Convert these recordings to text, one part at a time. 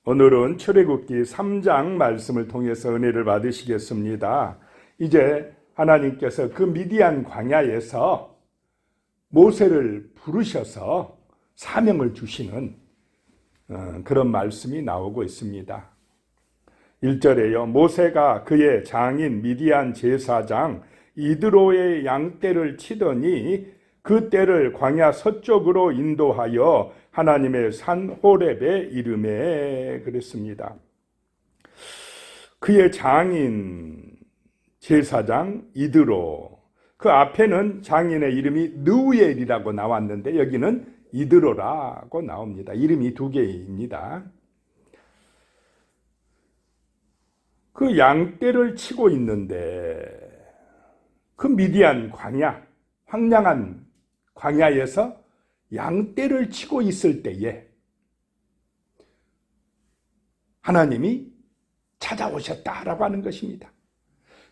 오늘은 출애굽기 3장 말씀을 통해서 은혜를 받으시겠습니다. 이제 하나님께서 그 미디안 광야에서 모세를 부르셔서 사명을 주시는 그런 말씀이 나오고 있습니다. 1절에요. 모세가 그의 장인 미디안 제사장 이드로의 양떼를 치더니 그 떼를 광야 서쪽으로 인도하여 하나님의 산 호렙에 이르매 그랬습니다. 그의 장인 제사장 이드로, 그 앞에는 장인의 이름이 느우엘이라고 나왔는데 여기는 이드로라고 나옵니다. 이름이 두 개입니다. 그 양떼를 치고 있는데 그 미디안 광야, 황량한 광야에서 양떼를 치고 있을 때에 하나님이 찾아오셨다라고 하는 것입니다.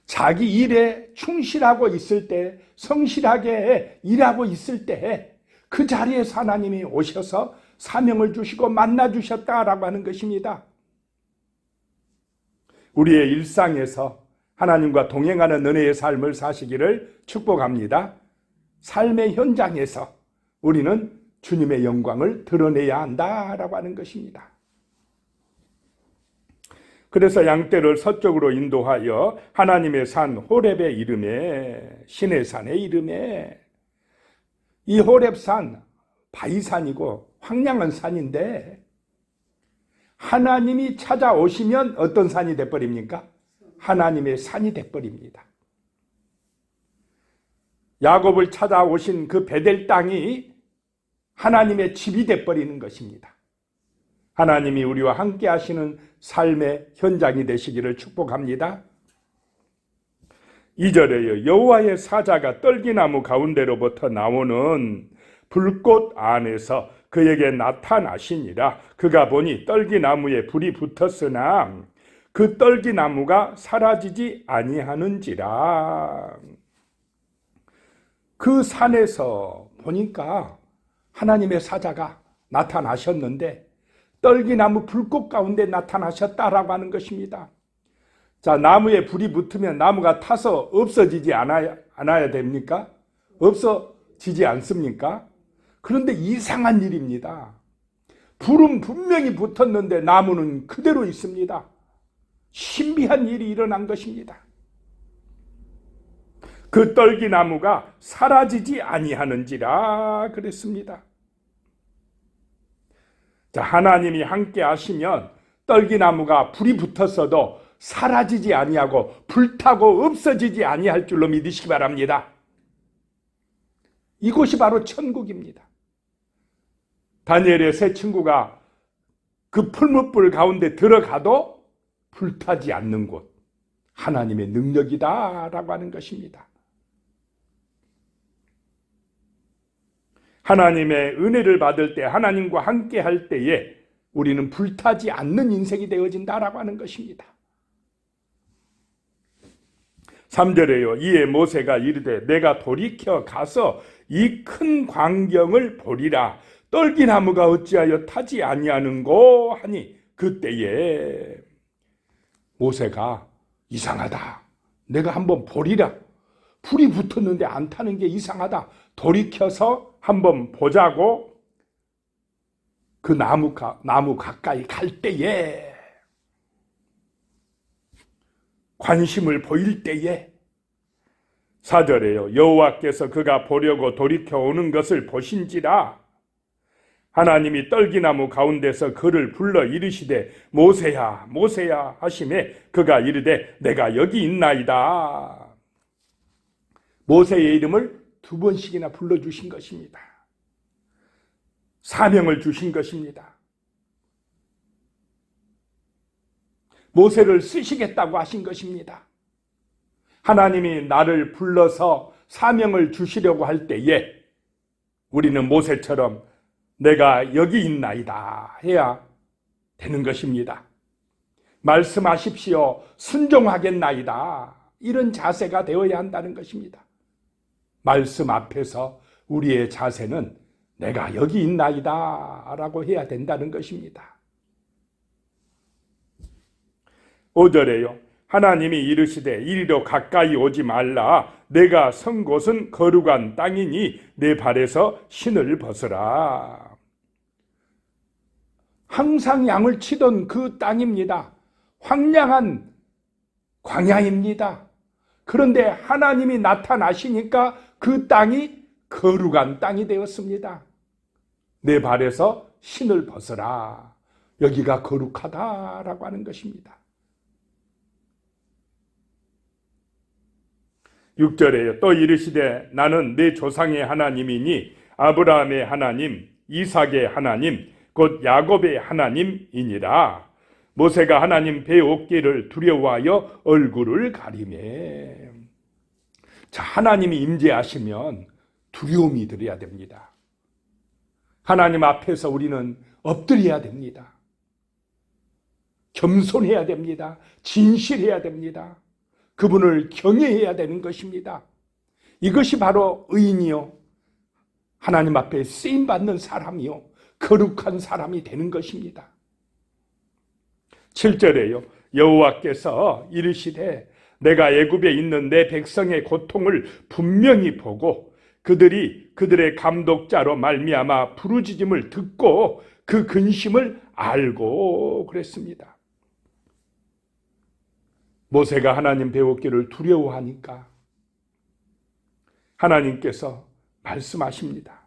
자기 일에 충실하고 있을 때, 성실하게 일하고 있을 때 그 자리에서 하나님이 오셔서 사명을 주시고 만나주셨다라고 하는 것입니다. 우리의 일상에서 하나님과 동행하는 은혜의 삶을 사시기를 축복합니다. 삶의 현장에서 우리는 주님의 영광을 드러내야 한다라고 하는 것입니다. 그래서 양떼를 서쪽으로 인도하여 하나님의 산 호렙의 이름에, 신의 산의 이름에, 이 호렙산 바위산이고 황량한 산인데 하나님이 찾아오시면 어떤 산이 돼버립니까? 하나님의 산이 돼버립니다. 야곱을 찾아오신 그 베델 땅이 하나님의 집이 돼버리는 것입니다. 하나님이 우리와 함께 하시는 삶의 현장이 되시기를 축복합니다. 2절에요. 여호와의 사자가 떨기나무 가운데로부터 나오는 불꽃 안에서 그에게 나타나시니라. 그가 보니 떨기나무에 불이 붙었으나 그 떨기나무가 사라지지 아니하는지라. 그 산에서 보니까 하나님의 사자가 나타나셨는데 떨기나무 불꽃 가운데 나타나셨다라고 하는 것입니다. 자, 나무에 불이 붙으면 나무가 타서 없어지지 않아야 됩니까? 없어지지 않습니까? 그런데 이상한 일입니다. 불은 분명히 붙었는데 나무는 그대로 있습니다. 신비한 일이 일어난 것입니다. 그 떨기나무가 사라지지 아니하는지라 그랬습니다. 자, 하나님이 함께 하시면 떨기나무가 불이 붙었어도 사라지지 아니하고 불타고 없어지지 아니할 줄로 믿으시기 바랍니다. 이곳이 바로 천국입니다. 다니엘의 세 친구가 그 풀무불 가운데 들어가도 불타지 않는 곳, 하나님의 능력이다라고 하는 것입니다. 하나님의 은혜를 받을 때, 하나님과 함께 할 때에 우리는 불타지 않는 인생이 되어진다라고 하는 것입니다. 3절에요. 이에 모세가 이르되 내가 돌이켜 가서 이 큰 광경을 보리라. 떨기나무가 어찌하여 타지 아니하는고 하니 그때에 모세가 이상하다. 내가 한번 보리라. 불이 붙었는데 안 타는 게 이상하다. 돌이켜서 한번 보자고 그 나무 가까이 갈 때에 관심을 보일 때에 4절에요. 여호와께서 그가 보려고 돌이켜 오는 것을 보신지라 하나님이 떨기나무 가운데서 그를 불러 이르시되 모세야 모세야 하시매 그가 이르되 내가 여기 있나이다. 모세의 이름을 2번씩이나 불러주신 것입니다. 사명을 주신 것입니다. 모세를 쓰시겠다고 하신 것입니다. 하나님이 나를 불러서 사명을 주시려고 할 때에 우리는 모세처럼 내가 여기 있나이다 해야 되는 것입니다. 말씀하십시오. 순종하겠나이다. 이런 자세가 되어야 한다는 것입니다. 말씀 앞에서 우리의 자세는 내가 여기 있나이다 라고 해야 된다는 것입니다. 5절에요. 하나님이 이르시되 이리로 가까이 오지 말라. 내가 선 곳은 거룩한 땅이니 내 발에서 신을 벗으라. 항상 양을 치던 그 땅입니다. 황량한 광야입니다. 그런데 하나님이 나타나시니까 그 땅이 거룩한 땅이 되었습니다. 내 발에서 신을 벗으라. 여기가 거룩하다라고 하는 것입니다. 6절에요. 또 이르시되 나는 내 조상의 하나님이니 아브라함의 하나님, 이삭의 하나님, 곧 야곱의 하나님이니라. 모세가 하나님 배옷기를 두려워하여 얼굴을 가리매. 자, 하나님이 임재하시면 두려움이 들어야 됩니다. 하나님 앞에서 우리는 엎드려야 됩니다. 겸손해야 됩니다. 진실해야 됩니다. 그분을 경외해야 되는 것입니다. 이것이 바로 의인이요, 하나님 앞에 쓰임받는 사람이요, 거룩한 사람이 되는 것입니다. 7절에요. 여호와께서 이르시되 내가 애굽에 있는 내 백성의 고통을 분명히 보고 그들이 그들의 감독자로 말미암아 부르짖음을 듣고 그 근심을 알고 그랬습니다. 모세가 하나님 배웠기를 두려워하니까 하나님께서 말씀하십니다.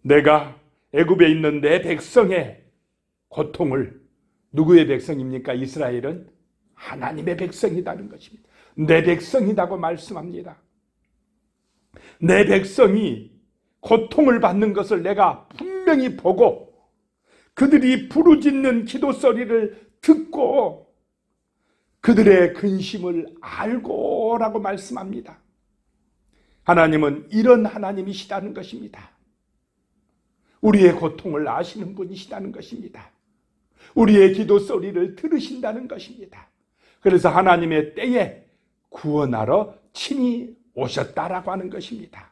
내가 애굽에 있는 내 백성의 고통을, 누구의 백성입니까? 이스라엘은 하나님의 백성이라는 것입니다. 내 백성이라고 말씀합니다. 내 백성이 고통을 받는 것을 내가 분명히 보고 그들이 부르짖는 기도 소리를 듣고 그들의 근심을 알고라고 말씀합니다. 하나님은 이런 하나님이시다는 것입니다. 우리의 고통을 아시는 분이시다는 것입니다. 우리의 기도 소리를 들으신다는 것입니다. 그래서 하나님의 때에 구원하러 친히 오셨다라고 하는 것입니다.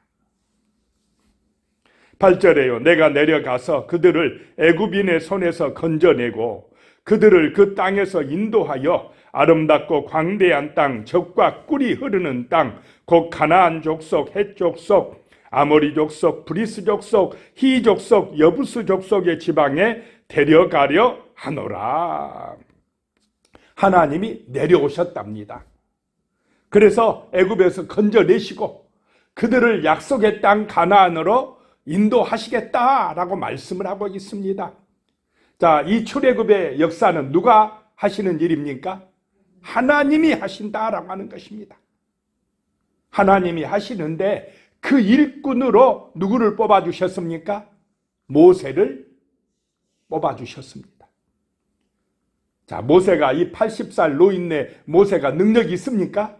8절에요. 내가 내려가서 그들을 애굽인의 손에서 건져내고 그들을 그 땅에서 인도하여 아름답고 광대한 땅, 젖과 꿀이 흐르는 땅, 곧 가나안 족속, 헷 족속, 아모리 족속, 브리스 족속, 히 족속, 여부스 족속의 지방에 데려가려 하노라. 하나님이 내려오셨답니다. 그래서 애굽에서 건져내시고 그들을 약속의 땅 가나안으로 인도하시겠다라고 말씀을 하고 있습니다. 자, 이 출애굽의 역사는 누가 하시는 일입니까? 하나님이 하신다라고 하는 것입니다. 하나님이 하시는데 그 일꾼으로 누구를 뽑아주셨습니까? 모세를 뽑아주셨습니다. 자, 모세가 이 80살 노인네 모세가 능력이 있습니까?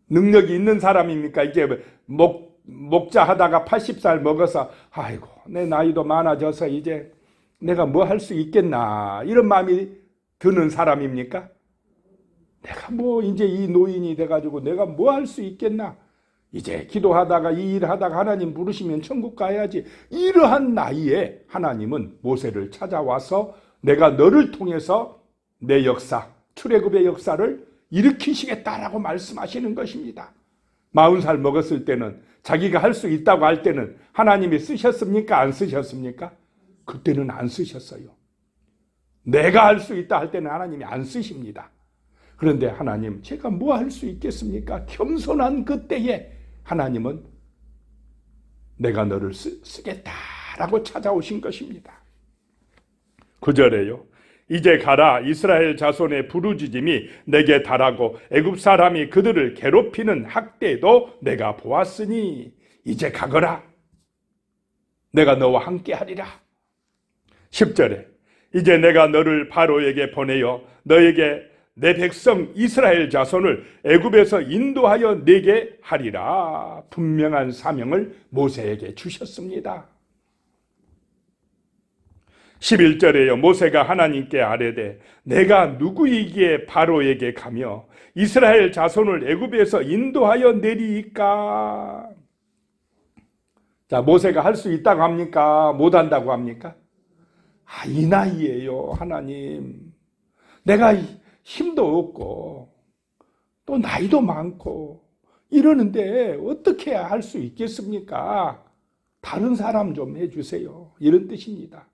능력이 있는 사람입니까? 이제 목자 하다가 80살 먹어서 아이고 내 나이도 많아져서 이제 내가 뭐 할 수 있겠나 이런 마음이 드는 사람입니까? 내가 뭐 이제 이 노인이 돼가지고 내가 뭐 할 수 있겠나, 이제 기도하다가 이 일하다가 하나님 부르시면 천국 가야지, 이러한 나이에 하나님은 모세를 찾아와서 내가 너를 통해서 내 역사, 출애굽의 역사를 일으키시겠다라고 말씀하시는 것입니다. 40살 먹었을 때는, 자기가 할 수 있다고 할 때는 하나님이 쓰셨습니까? 안 쓰셨습니까? 그때는 안 쓰셨어요. 내가 할 수 있다 할 때는 하나님이 안 쓰십니다. 그런데 하나님, 제가 뭐 할 수 있겠습니까? 겸손한 그때에 하나님은 내가 너를 쓰겠다라고 찾아오신 것입니다. 9절에요. 이제 가라, 이스라엘 자손의 부르짖음이 내게 달하고 애굽 사람이 그들을 괴롭히는 학대도 내가 보았으니 이제 가거라. 내가 너와 함께 하리라. 10절에 이제 내가 너를 바로에게 보내어 너에게 내 백성 이스라엘 자손을 애굽에서 인도하여 내게 하리라. 분명한 사명을 모세에게 주셨습니다. 11절에요. 모세가 하나님께 아뢰되 내가 누구이기에 바로에게 가며 이스라엘 자손을 애굽에서 인도하여 내리이까? 자, 모세가 할 수 있다고 합니까? 못한다고 합니까? 이 나이에요, 하나님. 내가 힘도 없고 또 나이도 많고 이러는데 어떻게 할 수 있겠습니까? 다른 사람 좀 해주세요. 이런 뜻입니다.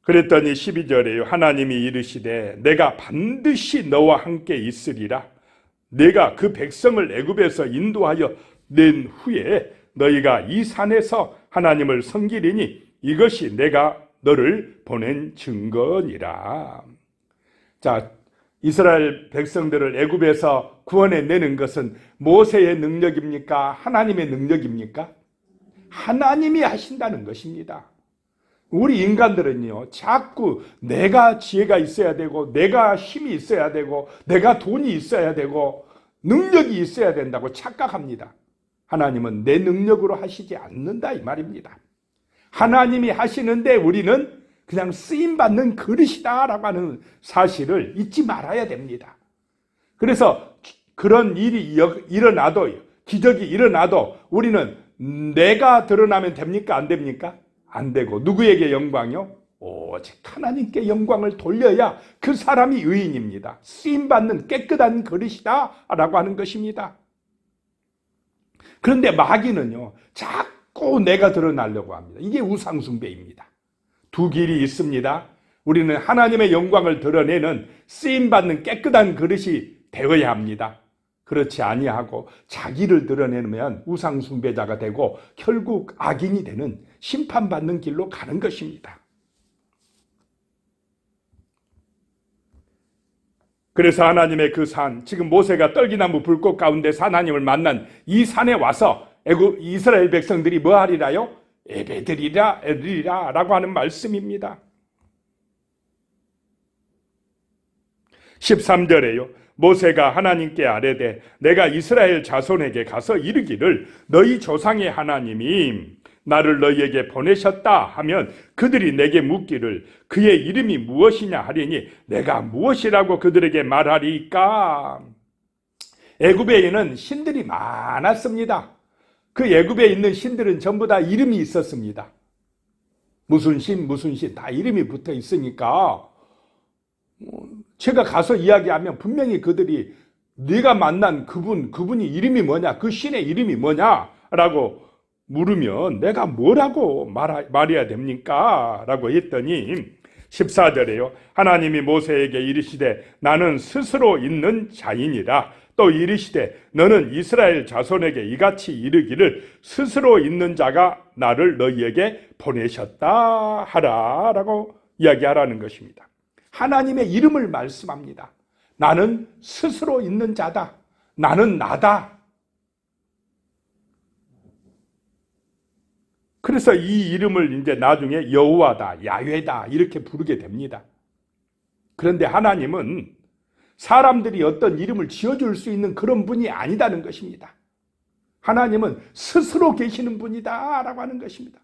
그랬더니 12절에요. 하나님이 이르시되 내가 반드시 너와 함께 있으리라. 내가 그 백성을 애굽에서 인도하여 낸 후에 너희가 이 산에서 하나님을 섬기리니 이것이 내가 너를 보낸 증거니라. 자, 이스라엘 백성들을 애굽에서 구원해내는 것은 모세의 능력입니까? 하나님의 능력입니까? 하나님이 하신다는 것입니다. 우리 인간들은요, 자꾸 내가 지혜가 있어야 되고, 내가 힘이 있어야 되고, 내가 돈이 있어야 되고, 능력이 있어야 된다고 착각합니다. 하나님은 내 능력으로 하시지 않는다, 이 말입니다. 하나님이 하시는데 우리는 그냥 쓰임받는 그릇이다라고 하는 사실을 잊지 말아야 됩니다. 그래서 그런 일이 일어나도, 기적이 일어나도 우리는 내가 드러나면 됩니까? 안 됩니까? 안 되고 누구에게 영광이요? 오직 하나님께 영광을 돌려야 그 사람이 의인입니다. 쓰임받는 깨끗한 그릇이다 라고 하는 것입니다. 그런데 마귀는요, 자꾸 내가 드러나려고 합니다. 이게 우상숭배입니다. 두 길이 있습니다. 우리는 하나님의 영광을 드러내는 쓰임받는 깨끗한 그릇이 되어야 합니다. 그렇지 아니하고 자기를 드러내면 우상숭배자가 되고 결국 악인이 되는 심판받는 길로 가는 것입니다. 그래서 하나님의 그 산, 지금 모세가 떨기나무 불꽃 가운데서 하나님을 만난 이 산에 와서 이스라엘 백성들이 뭐 하리라요? 예배드리라 라고 하는 말씀입니다. 13절에요. 모세가 하나님께 아뢰되 내가 이스라엘 자손에게 가서 이르기를 너희 조상의 하나님이 나를 너희에게 보내셨다 하면 그들이 내게 묻기를 그의 이름이 무엇이냐 하리니 내가 무엇이라고 그들에게 말하리까? 애굽에는 신들이 많았습니다. 그 애굽에 있는 신들은 전부 다 이름이 있었습니다. 무슨 신 다 이름이 붙어 있으니까 제가 가서 이야기하면 분명히 그들이 네가 만난 그분이 이름이 뭐냐, 그 신의 이름이 뭐냐라고 물으면 내가 뭐라고 말해야 됩니까? 라고 했더니 14절에요. 하나님이 모세에게 이르시되 나는 스스로 있는 자이니라. 또 이르시되 너는 이스라엘 자손에게 이같이 이르기를 스스로 있는 자가 나를 너희에게 보내셨다 하라 라고 이야기하라는 것입니다. 하나님의 이름을 말씀합니다. 나는 스스로 있는 자다. 나는 나다. 그래서 이 이름을 이제 나중에 여호와다, 야훼다 이렇게 부르게 됩니다. 그런데 하나님은 사람들이 어떤 이름을 지어줄 수 있는 그런 분이 아니다는 것입니다. 하나님은 스스로 계시는 분이다 라고 하는 것입니다.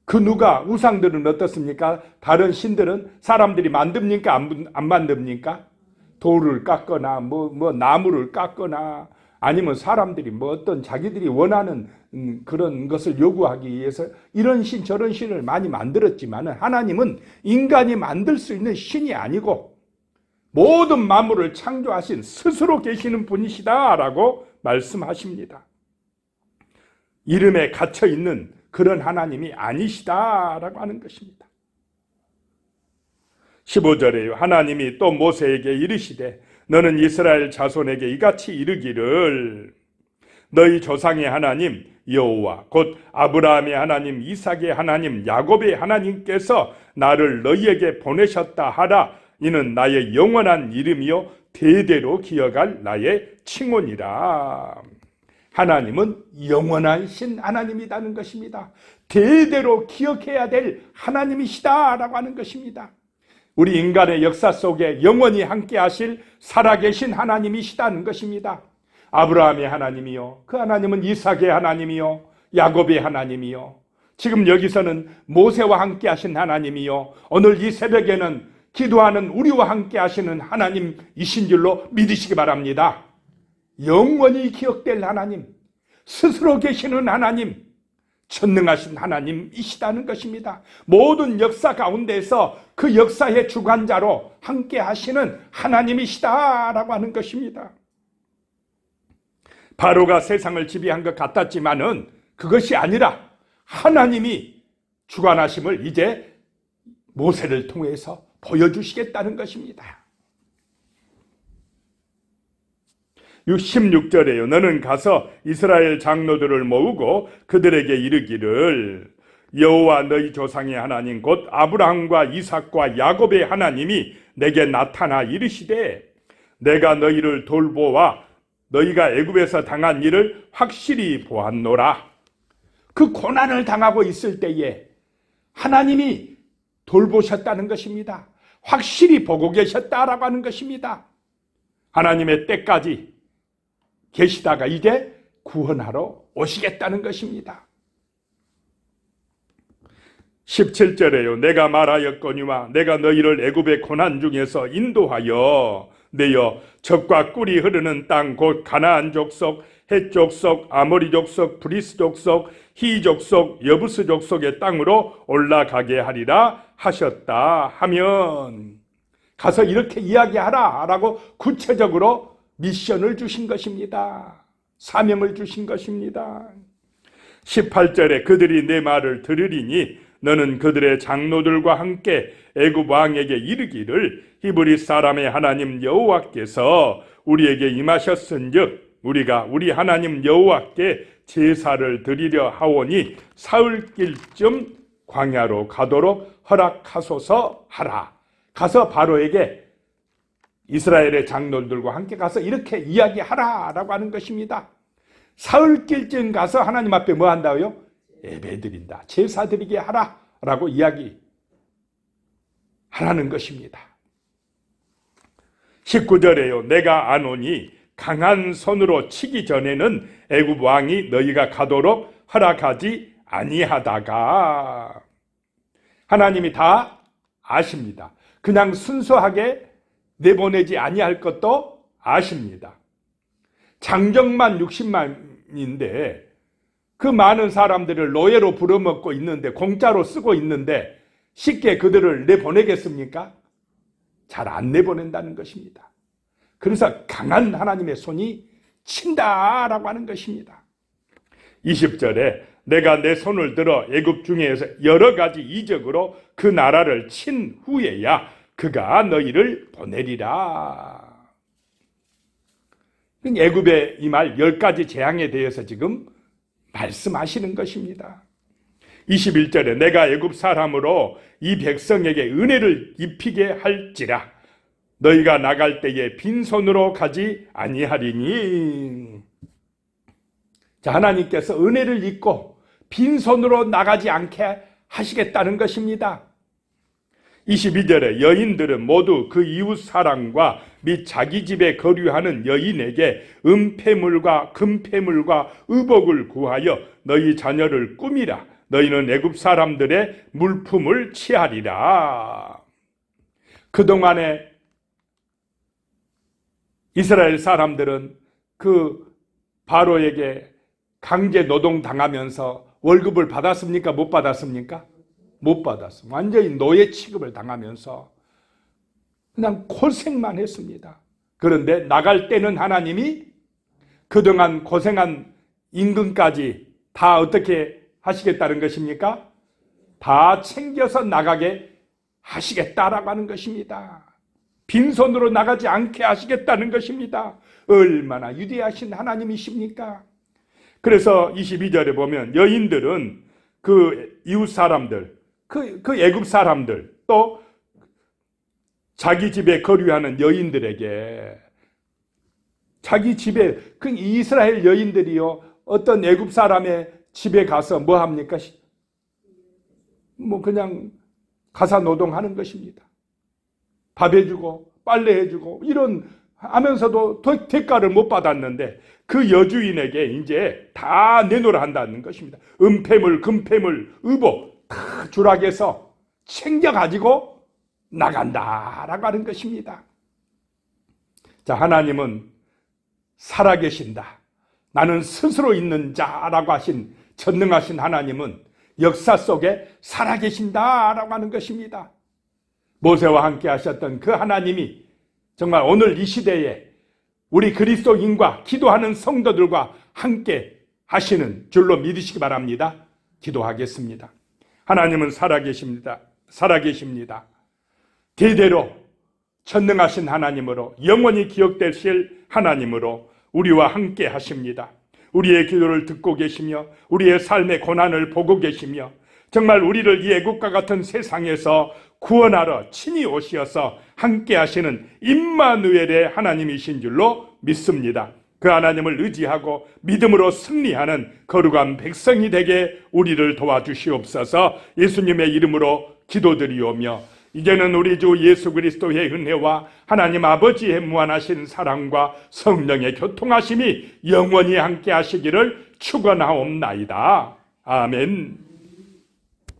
그 누가 우상들은 어떻습니까? 다른 신들은 사람들이 만듭니까? 안 만듭니까? 돌을 깎거나 뭐 나무를 깎거나 아니면 사람들이 뭐 어떤 자기들이 원하는 그런 것을 요구하기 위해서 이런 신 저런 신을 많이 만들었지만 하나님은 인간이 만들 수 있는 신이 아니고 모든 만물을 창조하신 스스로 계시는 분이시다라고 말씀하십니다. 이름에 갇혀 있는 그런 하나님이 아니시다라고 하는 것입니다. 15절에요. 하나님이 또 모세에게 이르시되 너는 이스라엘 자손에게 이같이 이르기를 너희 조상의 하나님 여호와 곧 아브라함의 하나님 이삭의 하나님 야곱의 하나님께서 나를 너희에게 보내셨다 하라. 이는 나의 영원한 이름이요 대대로 기억할 나의 칭호니라. 하나님은 영원한 신 하나님이라는 것입니다. 대대로 기억해야 될 하나님이시다라고 하는 것입니다. 우리 인간의 역사 속에 영원히 함께 하실 살아계신 하나님이시다는 것입니다. 아브라함의 하나님이요, 그 하나님은 이삭의 하나님이요, 야곱의 하나님이요, 지금 여기서는 모세와 함께 하신 하나님이요, 오늘 이 새벽에는 기도하는 우리와 함께 하시는 하나님이신 줄로 믿으시기 바랍니다. 영원히 기억될 하나님, 스스로 계시는 하나님, 전능하신 하나님이시다는 것입니다. 모든 역사 가운데서 그 역사의 주관자로 함께 하시는 하나님이시다라고 하는 것입니다. 바로가 세상을 지배한 것 같았지만은 그것이 아니라 하나님이 주관하심을 이제 모세를 통해서 보여주시겠다는 것입니다. 16절에요. 너는 가서 이스라엘 장로들을 모으고 그들에게 이르기를 여호와 너희 조상의 하나님 곧 아브라함과 이삭과 야곱의 하나님이 내게 나타나 이르시되 내가 너희를 돌보아 너희가 애굽에서 당한 일을 확실히 보았노라. 그 고난을 당하고 있을 때에 하나님이 돌보셨다는 것입니다. 확실히 보고 계셨다라고 하는 것입니다. 하나님의 때까지 계시다가 이제 구원하러 오시겠다는 것입니다. 17절에요. 내가 말하였거니와 내가 너희를 애굽의 고난 중에서 인도하여 내어 적과 꿀이 흐르는 땅 곧 가나안 족속, 헷 족속, 아모리 족속, 브리스 족속, 히 족속, 여부스 족속의 땅으로 올라가게 하리라 하셨다 하면 가서 이렇게 이야기하라 라고 구체적으로 미션을 주신 것입니다. 사명을 주신 것입니다. 18절에 그들이 내 말을 들으리니 너는 그들의 장로들과 함께 애굽 왕에게 이르기를 히브리 사람의 하나님 여호와께서 우리에게 임하셨은즉 우리가 우리 하나님 여호와께 제사를 드리려 하오니 사흘길쯤 광야로 가도록 허락하소서 하라. 가서 바로에게 이스라엘의 장로들과 함께 가서 이렇게 이야기하라라고 하는 것입니다. 사흘길쯤 가서 하나님 앞에 뭐 한다고요? 예배드린다. 제사 드리게 하라라고 이야기하라는 것입니다. 19절에요. 내가 아노니 강한 손으로 치기 전에는 애굽 왕이 너희가 가도록 허락하지 아니하다가 하나님이 다 아십니다. 그냥 순수하게 내보내지 아니할 것도 아십니다. 장정만 60만인데 그 많은 사람들을 노예로 부려먹고 있는데 공짜로 쓰고 있는데 쉽게 그들을 내보내겠습니까? 잘 안 내보낸다는 것입니다. 그래서 강한 하나님의 손이 친다라고 하는 것입니다. 20절에 내가 내 손을 들어 애굽 중에서 여러 가지 이적으로 그 나라를 친 후에야 그가 너희를 보내리라. 애굽에 임할 10가지 재앙에 대해서 지금 말씀하시는 것입니다. 21절에 내가 애굽 사람으로 이 백성에게 은혜를 입히게 할지라 너희가 나갈 때에 빈손으로 가지 아니하리니. 자, 하나님께서 은혜를 입고 빈손으로 나가지 않게 하시겠다는 것입니다. 22절에 여인들은 모두 그 이웃 사람과 및 자기 집에 거류하는 여인에게 은폐물과 금폐물과 의복을 구하여 너희 자녀를 꾸미라. 너희는 애굽 사람들의 물품을 취하리라. 그동안에 이스라엘 사람들은 그 바로에게 강제 노동 당하면서 월급을 받았습니까? 못 받았습니까? 못 받았습니다. 완전히 노예 취급을 당하면서 그냥 고생만 했습니다. 그런데 나갈 때는 하나님이 그동안 고생한 임금까지 다 어떻게 하시겠다는 것입니까? 다 챙겨서 나가게 하시겠다라고 하는 것입니다. 빈손으로 나가지 않게 하시겠다는 것입니다. 얼마나 위대하신 하나님이십니까? 그래서 22절에 보면 여인들은 그 이웃 사람들, 그 애굽 사람들, 또 자기 집에 거류하는 여인들에게 자기 집에 그 이스라엘 여인들이요 어떤 애굽 사람의 집에 가서 뭐 합니까? 뭐 그냥 가사 노동하는 것입니다. 밥 해주고 빨래 해주고 이런 하면서도 대가를 못 받았는데 그 여주인에게 이제 다 내놓으라 한다는 것입니다. 은폐물, 금폐물, 의복 다 주락해서 챙겨가지고 나간다라고 하는 것입니다. 자, 하나님은 살아계신다. 나는 스스로 있는 자라고 하신 전능하신 하나님은 역사 속에 살아계신다라고 하는 것입니다. 모세와 함께 하셨던 그 하나님이 정말 오늘 이 시대에 우리 그리스도인과 기도하는 성도들과 함께 하시는 줄로 믿으시기 바랍니다. 기도하겠습니다. 하나님은 살아계십니다. 살아계십니다. 대대로 전능하신 하나님으로 영원히 기억되실 하나님으로 우리와 함께 하십니다. 우리의 기도를 듣고 계시며 우리의 삶의 고난을 보고 계시며 정말 우리를 이 애국과 같은 세상에서 구원하러 친히 오시어서 함께 하시는 임마누엘의 하나님이신 줄로 믿습니다. 그 하나님을 의지하고 믿음으로 승리하는 거룩한 백성이 되게 우리를 도와주시옵소서. 예수님의 이름으로 기도드리오며 이제는 우리 주 예수 그리스도의 은혜와 하나님 아버지의 무한하신 사랑과 성령의 교통하심이 영원히 함께 하시기를 축원하옵나이다. 아멘.